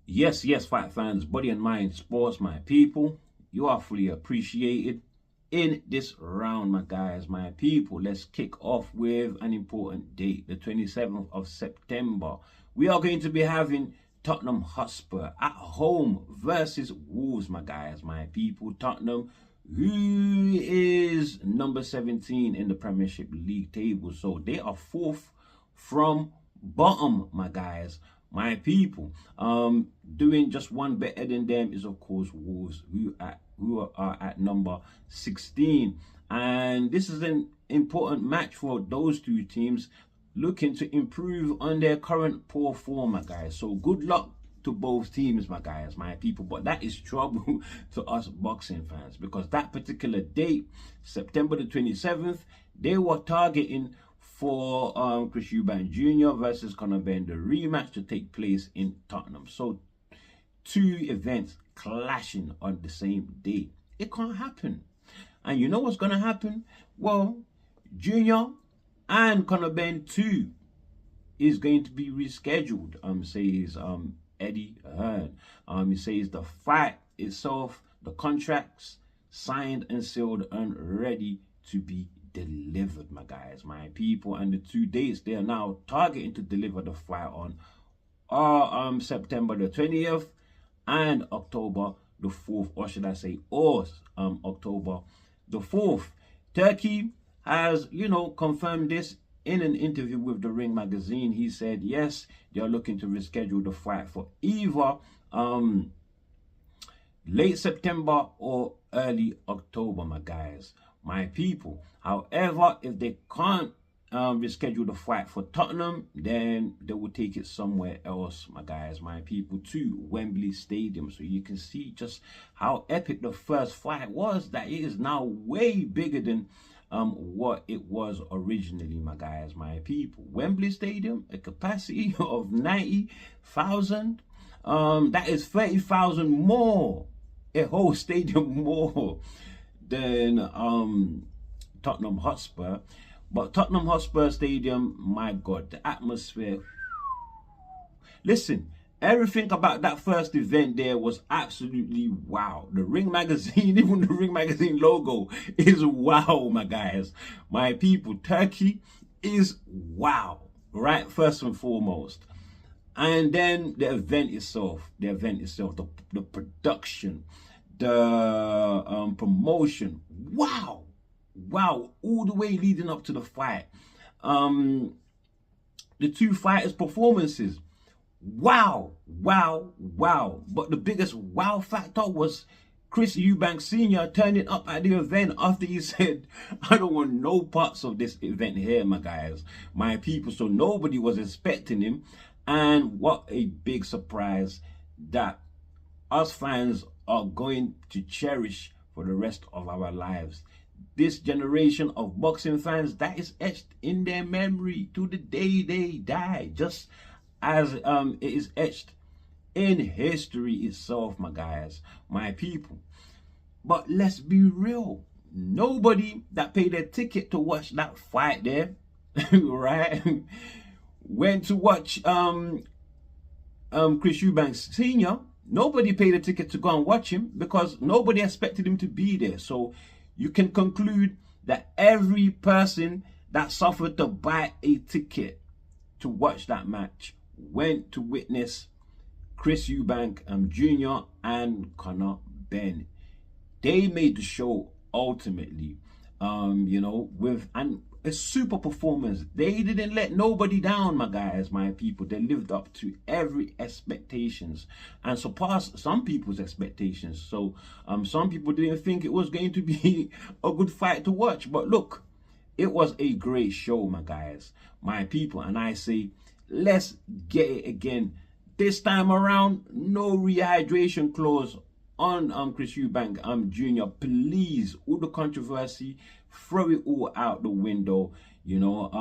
Yes, fight fans, body and mind sports, my people. You are fully appreciated in this round, my guys, my people. Let's kick off with an important date, the 27th of September. We are going to be having Tottenham Hotspur at home versus Wolves, my guys, my people. Tottenham, who is number 17 in the Premiership League table. So they are fourth from bottom, my guys, my people. Doing just one better than them is of course Wolves, who are at number 16, and this is an important match for those two teams looking to improve on their current poor form, my guys. So good luck to both teams, my guys, my people. But that is trouble to us boxing fans, because that particular date, September the 27th, they were targeting for Chris Eubank Jr. versus Conor Benn, the rematch to take place in Tottenham. So two events clashing on the same day. It can't happen. And you know what's going to happen? Well, Junior and Conor Benn too is going to be rescheduled, says Eddie Hearn. He says the fight itself, the contracts signed and sealed and ready to be delivered, my guys, my people. And the two dates they are now targeting to deliver the fight on are September the 20th and October the 4th, or should I say, October the 4th. Turki has, confirmed this in an interview with the Ring magazine. He said, yes, they are looking to reschedule the fight for either late September or early October, my guys, my people. However, if they can't reschedule the fight for Tottenham, then they will take it somewhere else, my guys, my people, to Wembley Stadium. So you can see just how epic the first fight was, that it is now way bigger than what it was originally, my guys, my people. Wembley Stadium, a capacity of 90,000. That is 30,000 more, a whole stadium more than Tottenham Hotspur. But Tottenham Hotspur Stadium, my God, the atmosphere. Listen, everything about that first event there was absolutely wow. The Ring magazine, even the Ring magazine logo is wow, my guys, my people. Turkey is wow, right? First and foremost. And then the event itself, the production, the promotion, wow, all the way leading up to the fight. The two fighters' performances, wow. But the biggest wow factor was Chris Eubank Sr. turning up at the event after he said, I don't want no parts of this event here, my guys, my people. So nobody was expecting him. And what a big surprise that us fans are going to cherish for the rest of our lives. This generation of boxing fans, that is etched in their memory to the day they die, just as it is etched in history itself, my guys, my people. But let's be real, nobody that paid a ticket to watch that fight there, right, went to watch Chris Eubank Sr. Nobody paid a ticket to go and watch him because nobody expected him to be there. So you can conclude that every person that suffered to buy a ticket to watch that match went to witness Chris Eubank Jr. and Conor Benn. They made the show ultimately, with a super performance. They didn't let nobody down, my guys, my people. They lived up to every expectations and surpassed some people's expectations. So some people didn't think it was going to be a good fight to watch, but look, it was a great show, my guys, my people. And I say, let's get it again. This time around, no rehydration clause on Chris Eubank Jr. Please, all the controversy, throw it all out the window. No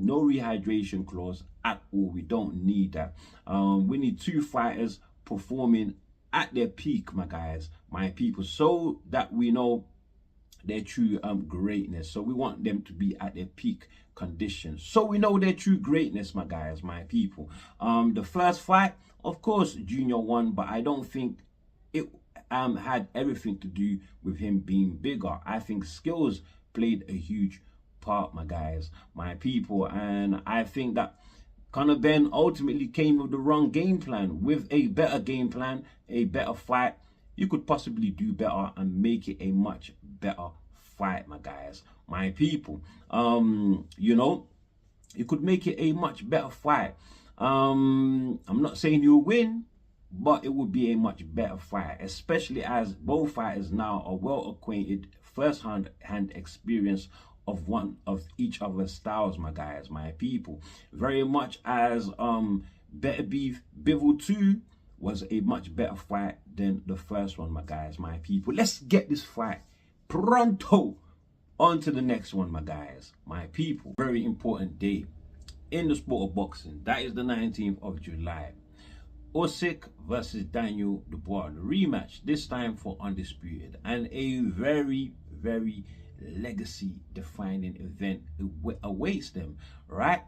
rehydration clause at all. We don't need that. We need two fighters performing at their peak, my guys, my people, so that we know their true greatness. So we want them to be at their peak conditions. So we know their true greatness, my guys, my people. The first fight, of course, Junior won, but I don't think it had everything to do with him being bigger. I think skills played a huge part, my guys, my people, and I think that Conor Benn ultimately came with the wrong game plan. With a better game plan, a better fight, you could possibly do better and make it a much better fight, my guys, my people. You know, you could make it a much better fight. I'm not saying you'll win, but it would be a much better fight, especially as both fighters now are well acquainted, first-hand experience of one of each other's styles, my guys, my people. Very much as Better Beef Bivol 2 was a much better fight than the first one, my guys, my people. Let's get this fight pronto on to the next one, my guys, my people. Very important day in the sport of boxing. That is the 19th of July. Usyk versus Daniel Dubois, the rematch, this time for Undisputed, and a very, very legacy defining event awaits them, right?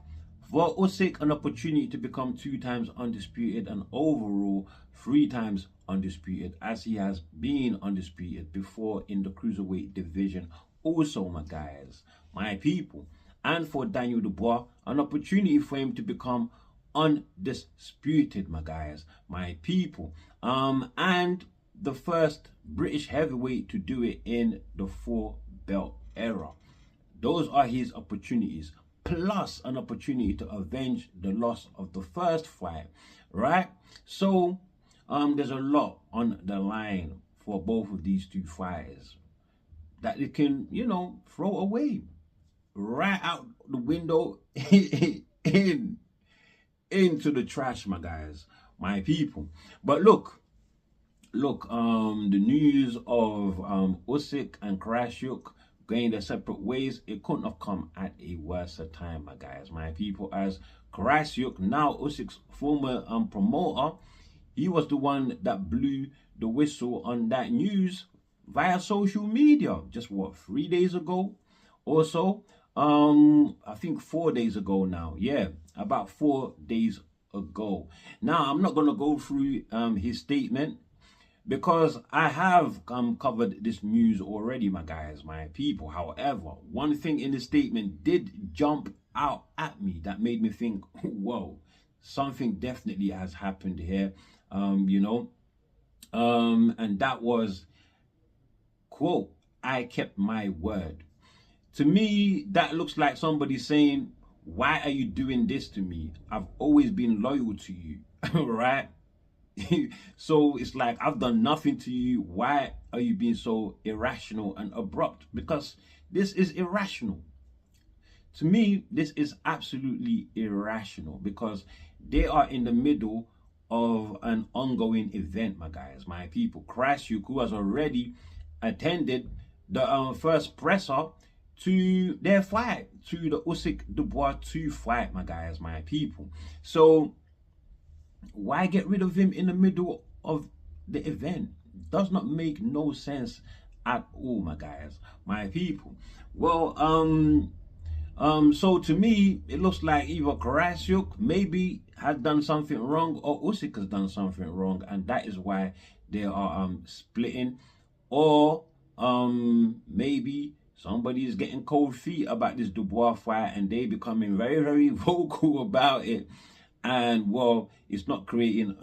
For Usyk, an opportunity to become 2 times undisputed and overall 3 times undisputed, as he has been undisputed before in the cruiserweight division also, my guys, my people. And for Daniel Dubois, an opportunity for him to become undisputed, my guys, my people, and the first British heavyweight to do it in the 4-belt era. Those are his opportunities, plus an opportunity to avenge the loss of the first fight, right? So there's a lot on the line for both of these 2 fighters that they can, you know, throw away right out the window into the trash, my guys, my people. But look, the news of Usyk and Krassyuk going their separate ways, it couldn't have come at a worse time, my guys, my people, as Krassyuk, now Usyk's former promoter, he was the one that blew the whistle on that news via social media just what, 3 days ago or so. I think 4 days ago now. Yeah, about 4 days ago. Now, I'm not going to go through his statement because I have covered this news already, my guys, my people. However, one thing in the statement did jump out at me that made me think, whoa, something definitely has happened here, you know, and that was, quote, "I kept my word." To me, that looks like somebody saying, why are you doing this to me? I've always been loyal to you, right? So it's like, I've done nothing to you. Why are you being so irrational and abrupt? Because this is irrational. To me, this is absolutely irrational because they are in the middle of an ongoing event, my guys, my people. Krassyuk, who has already attended the first presser to their fight, to the Usyk Dubois 2 fight, my guys, my people. So why get rid of him in the middle of the event? Does not make no sense at all, my guys, my people. Well, so to me, it looks like either Krassyuk maybe has done something wrong or Usyk has done something wrong, and that is why they are splitting, or maybe somebody is getting cold feet about this Dubois fight and they becoming very, very vocal about it. And, well, it's not creating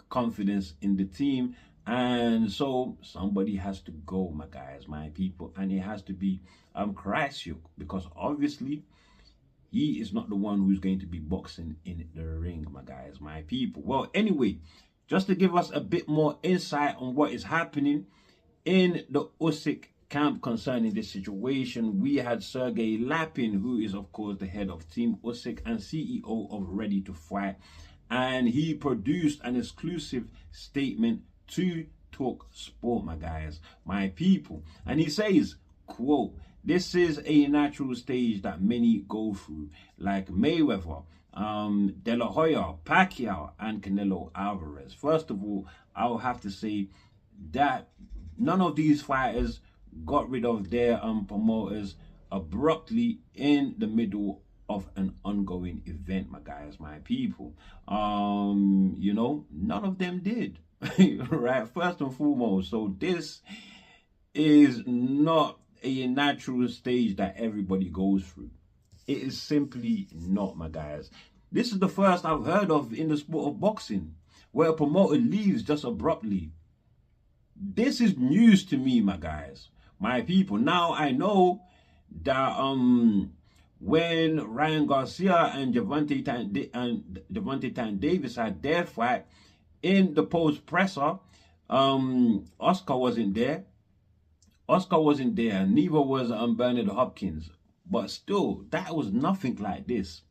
confidence in the team. And so somebody has to go, my guys, my people. And it has to be Krassyuk, because obviously he is not the one who's going to be boxing in the ring, my guys, my people. Well, anyway, just to give us a bit more insight on what is happening in the Usyk camp concerning this situation, we had Sergey Lapin, who is of course the head of Team Usyk and CEO of Ready to Fight, and he produced an exclusive statement to Talk Sport, my guys, my people, and he says, quote, "This is a natural stage that many go through, like Mayweather, De La Hoya, Pacquiao, and Canelo Alvarez." First of all, I'll have to say that none of these fighters got rid of their promoters abruptly in the middle of an ongoing event, my guys, my people. You know, none of them did. Right, first and foremost. So this is not a natural stage that everybody goes through. It is simply not, my guys. This is the first I've heard of in the sport of boxing where a promoter leaves just abruptly. This is news to me, my guys, my people. Now I know that when Ryan Garcia and Gervonta Tank Davis had their fight in the post presser, Oscar wasn't there. Oscar wasn't there. Neither was Bernard Hopkins. But still, that was nothing like this.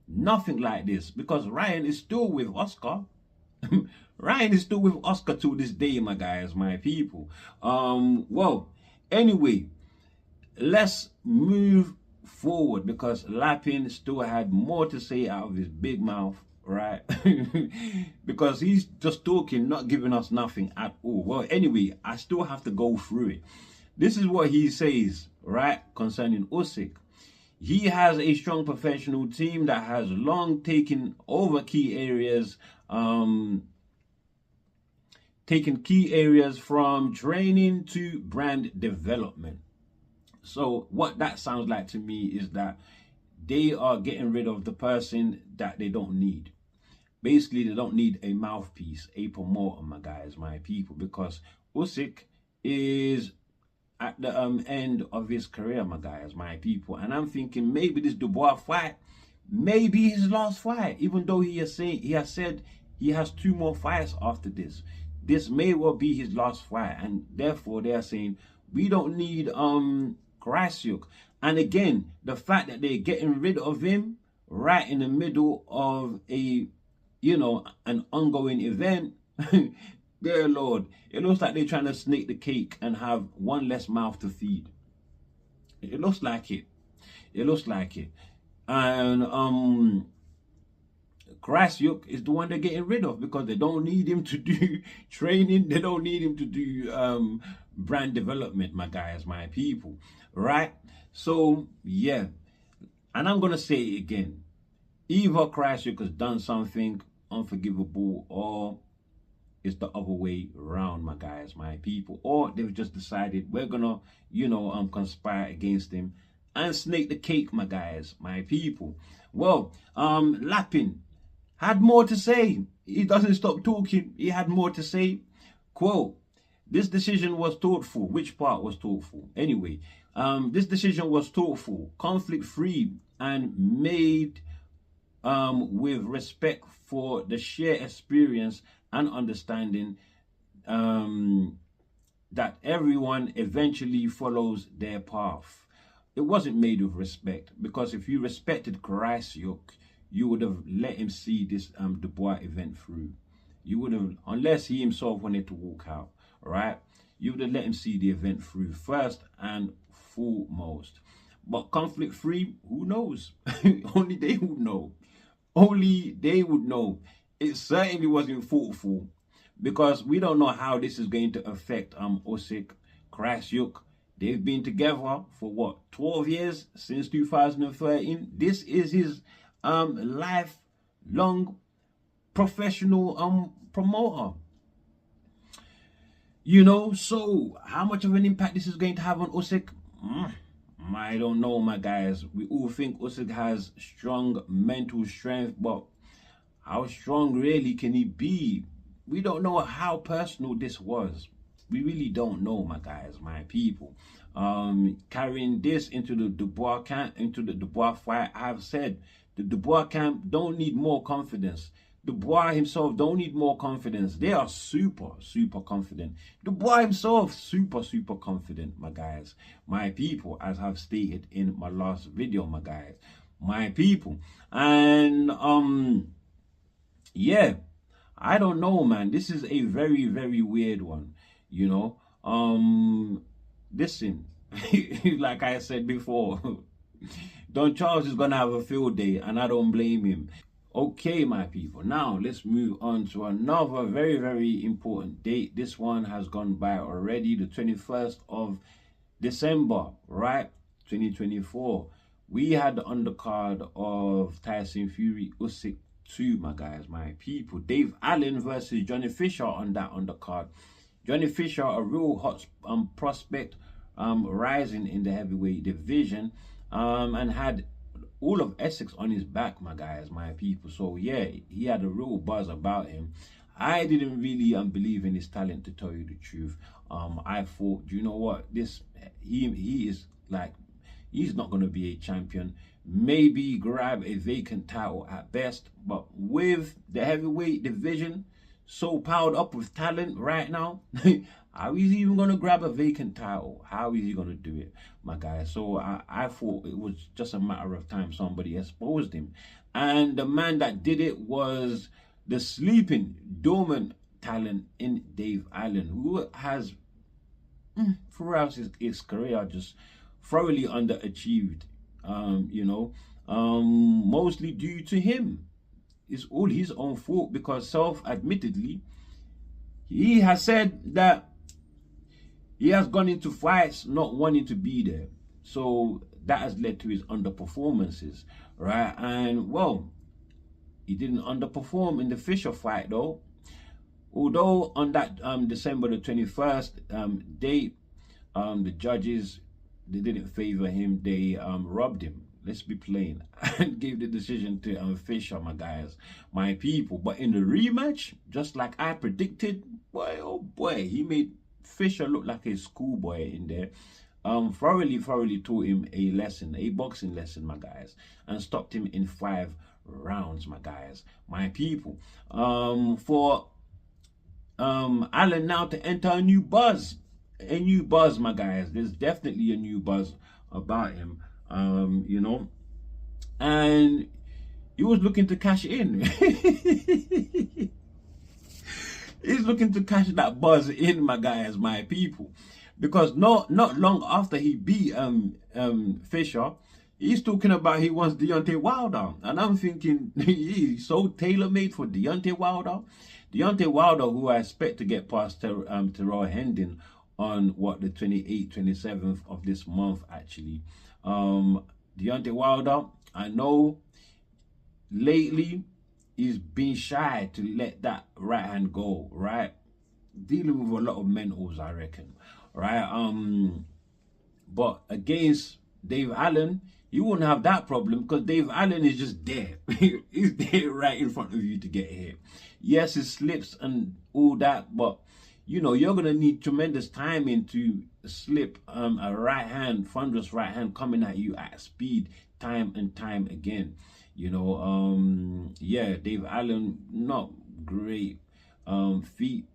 Nothing like this. Because Ryan is still with Oscar. Ryan is still with Oscar to this day, my guys, my people. Well, anyway, let's move forward because Lapin still had more to say out of his big mouth, right? Because he's just talking, not giving us nothing at all. Well, anyway, I still have to go through it. This is what he says, right, concerning Usyk. He has a strong professional team that has long taken over key areas, from training to brand development. So what that sounds like to me is that they are getting rid of the person that they don't need. Basically, they don't need a mouthpiece, a promoter, my guys, my people, because Usyk is at the end of his career, my guys, my people. And I'm thinking maybe this Dubois fight may be his last fight, even though he has said he has 2 more fights after this. This may well be his last fight, and therefore they are saying we don't need Krassyuk. And again, the fact that they're getting rid of him right in the middle of a, you know, an ongoing event. Dear Lord, it looks like they're trying to snake the cake and have one less mouth to feed. It looks like it. It looks like it. And Krassyuk is the one they're getting rid of because they don't need him to do training. They don't need him to do brand development, my guys, my people. Right? So, yeah. And I'm going to say it again. Either Krassyuk has done something unforgivable, or it's the other way around, my guys, my people. Or they've just decided we're gonna, you know, conspire against him and snake the cake, my guys, my people. Well, Lapin had more to say. He doesn't stop talking. He had more to say. Quote, this decision was thoughtful. Which part was thoughtful? Anyway, this decision was thoughtful, conflict-free, and made with respect for the shared experience and understanding that everyone eventually follows their path. It wasn't made with respect, because if you respected Krassyuk, you would have let him see this Dubois event through. You would have, unless he himself wanted to walk out, right? You would have let him see the event through first and foremost. But conflict-free, who knows? Only they would know. Only they would know. It certainly wasn't thoughtful, because we don't know how this is going to affect Usyk, Krassyuk. They've been together for what, 12 years, since 2013. This is his lifelong professional promoter. You know, so how much of an impact this is going to have on Usyk? I don't know, my guys. We all think Usyk has strong mental strength, but how strong really can he be? We don't know how personal this was. We really don't know, my guys, my people. Carrying this into the Dubois camp, into the Dubois fight, I've said the Dubois camp don't need more confidence. Dubois himself don't need more confidence. They are super, super confident. Dubois himself, super, super confident, my guys, my people, as I've stated in my last video, my guys, my people. And yeah, I don't know, man. This is a very, very weird one, you know. Listen, like I said before, Don Charles is gonna have a field day, and I don't blame him. Okay, my people, now let's move on to another very, very important date. This one has gone by already, the 21st of December, right? 2024, we had the undercard of Tyson Fury Usyk 2, my guys, my people. Dave Allen versus Johnny Fisher on that undercard. Johnny Fisher, a real hot prospect, rising in the heavyweight division, and had all of Essex on his back, my guys, my people. So yeah, he had a real buzz about him. I didn't really believe in his talent, to tell you the truth. I thought, you know what, he is like, he's not going to be a champion. Maybe grab a vacant title at best, but with the heavyweight division so piled up with talent right now, how is he even going to grab a vacant title? How is he going to do it, my guy? So I thought it was just a matter of time somebody exposed him. And the man that did it was the sleeping, dormant talent in Dave Allen, who has, throughout his career, just thoroughly underachieved, mostly due to him. It's all his own fault, because self-admittedly, he has said that he has gone into fights not wanting to be there. So that has led to his underperformances, right? And well, he didn't underperform in the Fisher fight though. Although on that December the 21st date, the judges, they didn't favor him. They robbed him. Let's be plain, and gave the decision to Fisher, my guys, my people. But in the rematch, just like I predicted, boy, oh boy, he made Fisher look like a schoolboy in there. Thoroughly taught him a lesson, a boxing lesson, my guys, and stopped him in 5 rounds, my guys, my people. For Allen now to enter a new buzz, my guys. There's definitely a new buzz about him. And he was looking to cash in. He's looking to cash that buzz in, my guys, my people, because not long after he beat Fisher, he's talking about he wants Deontay Wilder, and I'm thinking he's so tailor-made for Deontay Wilder. Deontay Wilder, who I expect to get past Terrell Hendon on what, the 28th, 27th of this month, actually. Deontay Wilder, I know lately he's been shy to let that right hand go, right? Dealing with a lot of mentals, I reckon, right? But against Dave Allen, you wouldn't have that problem, because Dave Allen is just there. He's there right in front of you to get hit. Yes, it slips and all that, but you know, you're going to need tremendous timing to slip a right hand, thunderous right hand coming at you at speed, time and time again. Yeah, Dave Allen, not great feet.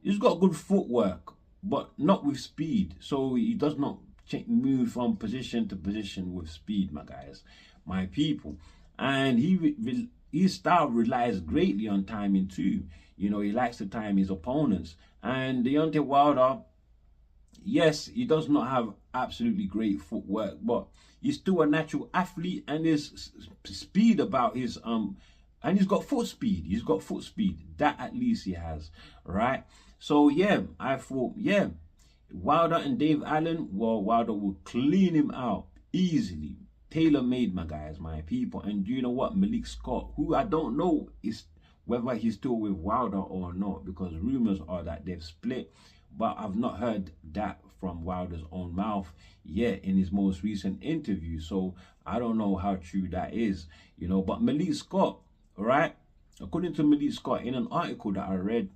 He's got good footwork, but not with speed. So he does not move from position to position with speed, my guys, my people. And his style relies greatly on timing too. He likes to time his opponents. And Deontay Wilder, yes, he does not have absolutely great footwork, but he's still a natural athlete, and there's speed about his and he's got foot speed. He's got foot speed. That at least he has, right? So yeah, I thought, yeah, Wilder and Dave Allen, well, Wilder will clean him out easily. Tailor-made, my guys, my people. And you know what? Malik Scott, who I don't know is whether he's still with Wilder or not, because rumors are that they've split, but I've not heard that from Wilder's own mouth yet in his most recent interview. So I don't know how true that is, but Malik Scott, right? According to Malik Scott, in an article that I read,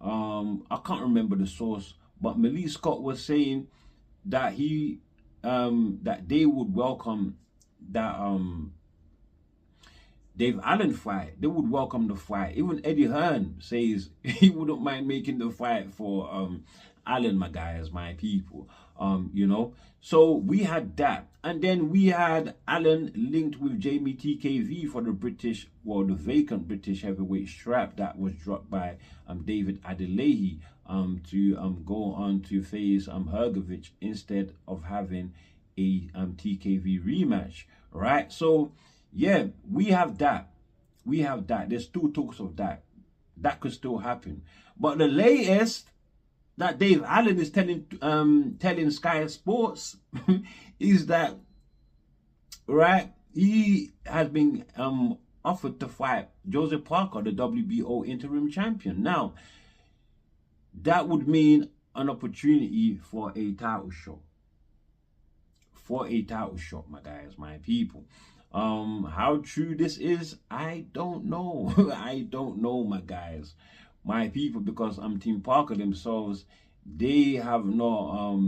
I can't remember the source, but Malik Scott was saying that that they would welcome that Dave Allen fight. They would welcome the fight. Even Eddie Hearn says he wouldn't mind making the fight for Allen, my guys, my people. So we had that, and then we had Allen linked with Jamie TKV for the the vacant British heavyweight strap that was dropped by David Adelaide to go on to face Hrgovic instead of having a TKV rematch, right? So yeah, we have that. There's still talks of that. That could still happen. But the latest that Dave Allen is telling Sky Sports is that right? He has been offered to fight Joseph Parker, the WBO interim champion. Now, that would mean an opportunity for a title shot. For a title shot, my guys, my people. How true this is, I don't know. I don't know, my guys, my people, because Team Parker themselves, they have not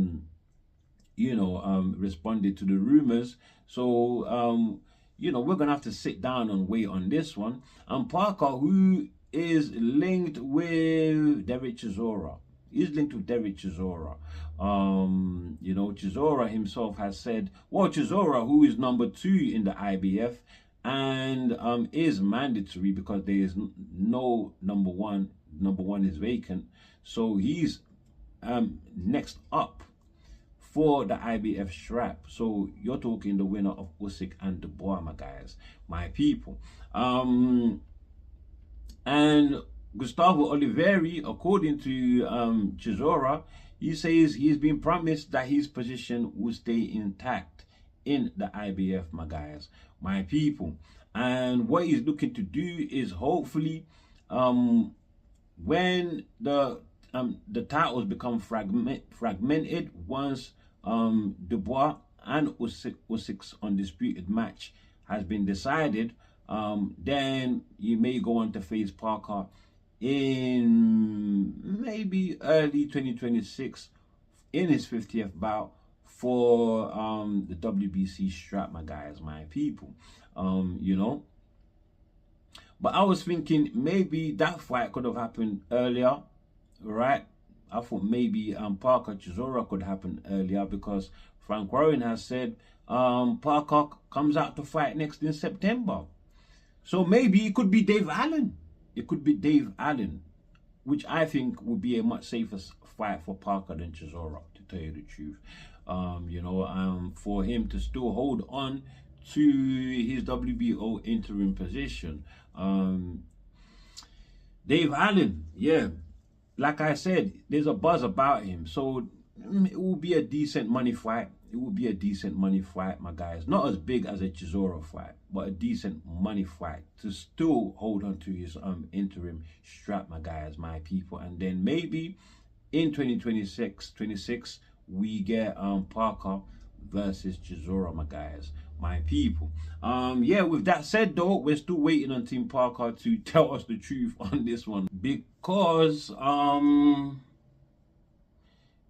responded to the rumors. So we're gonna have to sit down and wait on this one. And Parker, who is linked with Derek Chisora. He's linked with Derek Chisora. Chisora himself has said, well, Chisora, who is number 2 in the IBF and is mandatory because there is no number one. Number 1 is vacant. So he's next up for the IBF strap. So you're talking the winner of Usyk and Dubois, my guys, my people. And Gustavo Oliveira, according to Chisora, he says he's been promised that his position will stay intact in the IBF, my guys, my people. And what he's looking to do is hopefully when the titles become fragmented, once Dubois and Usyk's undisputed match has been decided, then you may go on to face Parker in maybe early 2026 in his 50th bout for the WBC strap, my guys, my people. But I was thinking maybe that fight could have happened earlier, right? I thought maybe Parker Chisora could happen earlier because Frank Warren has said Parker comes out to fight next in September. So maybe it could be Dave Allen. It could be Dave Allen, which I think would be a much safer fight for Parker than Chisora, to tell you the truth. For him to still hold on to his WBO interim position. Dave Allen, yeah, like I said, there's a buzz about him. So it will be a decent money fight. It will be a decent money fight, my guys. Not as big as a Chisora fight, but a decent money fight to still hold on to his interim strap, my guys, my people. And then maybe in 2026, we get Parker versus Chisora, my guys, my people. With that said though, we're still waiting on Team Parker to tell us the truth on this one, because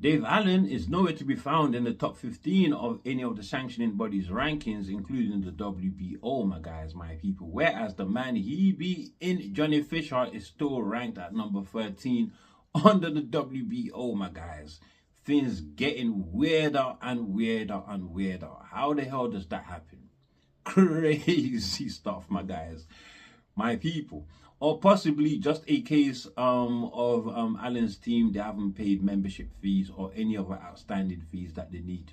Dave Allen is nowhere to be found in the top 15 of any of the sanctioning bodies' rankings, including the WBO, my guys, my people. Whereas the man he beat in Johnny Fisher is still ranked at number 13 under the WBO, my guys. Things getting weirder and weirder and weirder. How the hell does that happen? Crazy stuff, my guys, my people. Or possibly just a case of Allen's team, they haven't paid membership fees or any other outstanding fees that they need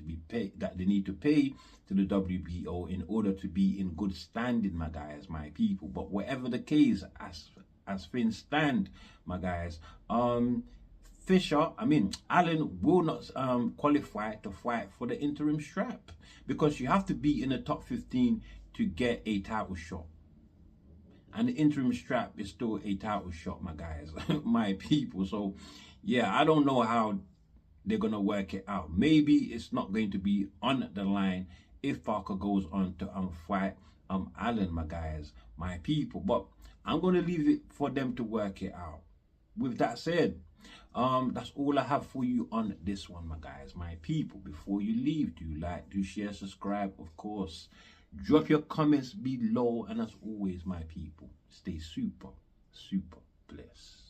to pay to the WBO in order to be in good standing, my guys, my people. But whatever the case, as things stand, my guys, Allen will not qualify to fight for the interim strap, because you have to be in the top 15 to get a title shot. And the interim strap is still a title shot, my guys, my people. So, yeah, I don't know how they're going to work it out. Maybe it's not going to be on the line if Parker goes on to fight Allen, my guys, my people. But I'm going to leave it for them to work it out. With that said, that's all I have for you on this one, my guys, my people. Before you leave, do like, do share, subscribe, of course. Drop your comments below, and as always, my people, stay super, super blessed.